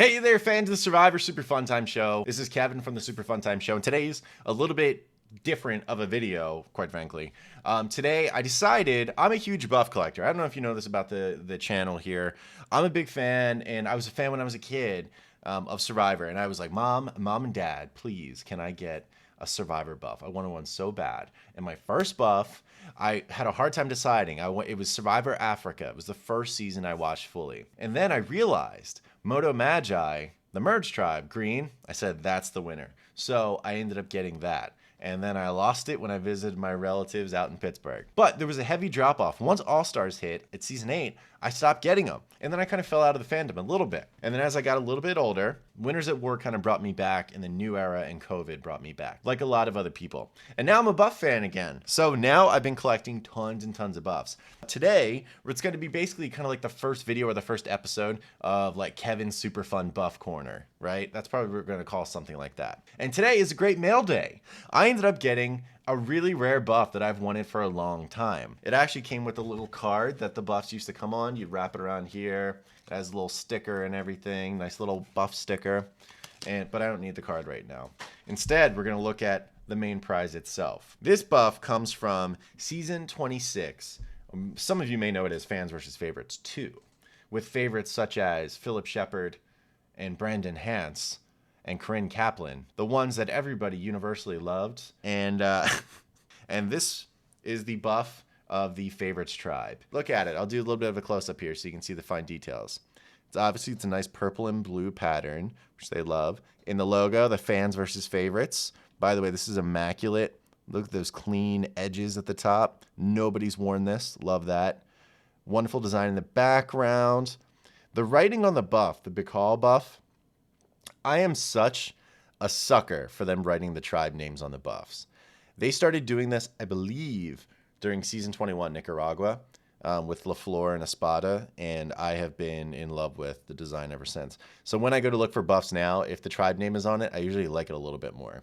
Hey there, fans of the Survivor Super Fun Time Show. This is Kevin from the Super Fun Time Show, and today's a little bit different of a video, quite frankly. Today, I decided I'm a huge buff collector. I don't know if you know this about the channel here. I'm a big fan, and I was a fan when I was a kid of Survivor, and I was like, Mom and Dad, please, can I get a Survivor buff? I wanted one so bad. And my first buff, I had a hard time deciding. It was Survivor Africa. It was the first season I watched fully. And then I realized Moto Magi, the Merge Tribe, green, I said, that's the winner. So I ended up getting that. And then I lost it when I visited my relatives out in Pittsburgh. But there was a heavy drop off. Once All Stars hit at season 8, I stopped getting them. And then I kind of fell out of the fandom a little bit. And then as I got a little bit older, Winners at War kind of brought me back, and the new era and COVID brought me back, like a lot of other people. And now I'm a buff fan again. So now I've been collecting tons and tons of buffs. Today, it's going to be basically kind of like the first video or the first episode of like Kevin's Super Fun Buff Corner, right? That's probably what we're going to call something like that. And today is a great mail day. I ended up getting a really rare buff that I've wanted for a long time. It actually came with a little card that the buffs used to come on. You'd wrap it around here. It has a little sticker and everything. Nice little buff sticker. But I don't need the card right now. Instead, we're going to look at the main prize itself. This buff comes from season 26. Some of you may know it as Fans vs. Favorites 2, with favorites such as Philip Shepard and Brandon Hance and Corinne Kaplan, the ones that everybody universally loved. And this is the buff of the Favorites tribe. Look at it. I'll do a little bit of a close-up here so you can see the fine details. It's a nice purple and blue pattern, which they love. In the logo, the Fans versus Favorites. By the way, this is immaculate. Look at those clean edges at the top. Nobody's worn this. Love that. Wonderful design in the background. The writing on the buff, the BIKAL buff, I am such a sucker for them writing the tribe names on the buffs. They started doing this, I believe, during season 21, Nicaragua, with LaFleur and Espada, and I have been in love with the design ever since. So when I go to look for buffs now, if the tribe name is on it, I usually like it a little bit more.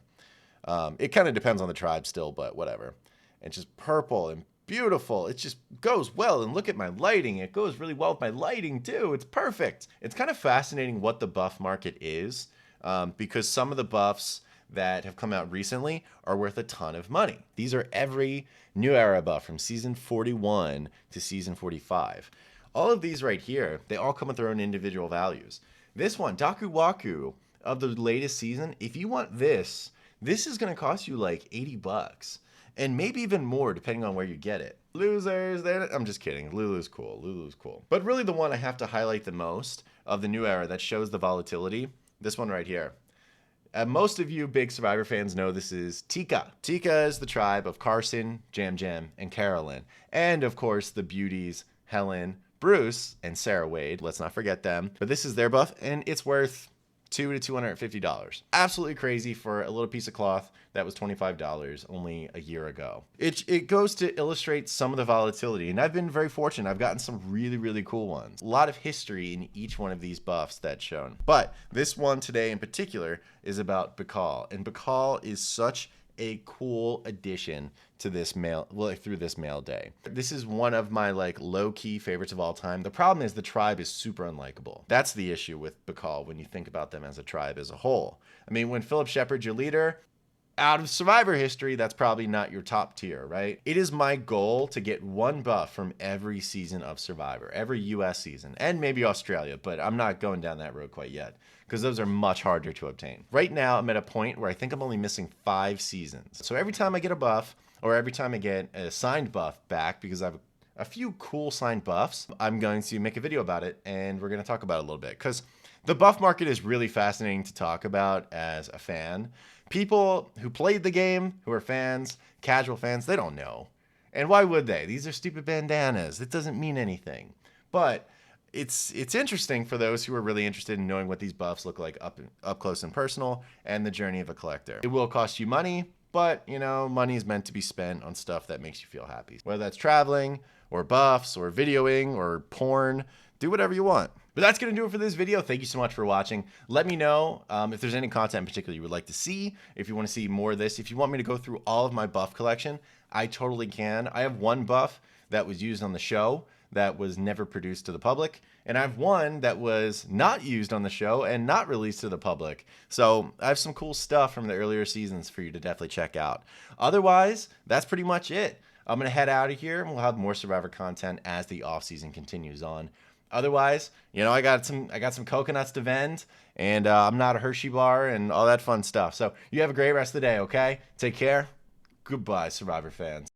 It kind of depends on the tribe still, but whatever. It's just purple and beautiful. It just goes well. And look at my lighting. It goes really well with my lighting too. It's perfect. It's kind of fascinating what the buff market is, because some of the buffs that have come out recently are worth a ton of money. These are every new era buff from season 41 to season 45. All of these right here, they all come with their own individual values. This one, Daku Waku of the latest season, if you want this is going to cost you like 80 bucks. And maybe even more depending on where you get it. Losers, I'm just kidding. Lulu's cool. Lulu's cool. But really the one I have to highlight the most of the new era that shows the volatility, this one right here. Most of you big Survivor fans know this is Tika. Tika is the tribe of Carson, Jam Jam, and Carolyn. And of course the beauties, Helen, Bruce, and Sarah Wade. Let's not forget them. But this is their buff, and it's worth $200 to $250. Absolutely crazy for a little piece of cloth that was $25 only a year ago. It goes to illustrate some of the volatility, and I've been very fortunate. I've gotten some really, really cool ones. A lot of history in each one of these buffs that's shown. But this one today in particular is about BIKAL, and BIKAL is such a cool addition to this mail, well, through this mail day. This is one of my like low-key favorites of all time. The problem is the tribe is super unlikable. That's the issue with BIKAL when you think about them as a tribe as a whole. I mean, when Philip Shepard's your leader, out of Survivor history, that's probably not your top tier, right? It is my goal to get one buff from every season of Survivor, every US season, and maybe Australia, but I'm not going down that road quite yet, because those are much harder to obtain. Right now, I'm at a point where I think I'm only missing 5 seasons. So every time I get a buff, or every time I get a signed buff back, because I have a few cool signed buffs, I'm going to make a video about it, and we're going to talk about it a little bit, because the buff market is really fascinating to talk about as a fan. People who played the game, who are fans, casual fans, they don't know. And why would they? These are stupid bandanas. It doesn't mean anything. But it's interesting for those who are really interested in knowing what these buffs look like up close and personal, and the journey of a collector. It will cost you money, but you know, money is meant to be spent on stuff that makes you feel happy. Whether that's traveling, or buffs, or videoing, or porn, do whatever you want. But that's going to do it for this video. Thank you so much for watching. Let me know if there's any content in particular you would like to see, if you want to see more of this. If you want me to go through all of my buff collection, I totally can. I have one buff that was used on the show that was never produced to the public, and I have one that was not used on the show and not released to the public. So I have some cool stuff from the earlier seasons for you to definitely check out. Otherwise, that's pretty much it. I'm gonna head out of here, and we'll have more Survivor content as the off season continues on. Otherwise, I got some coconuts to vend, and I'm not a Hershey bar and all that fun stuff. So you have a great rest of the day, okay? Take care. Goodbye, Survivor fans.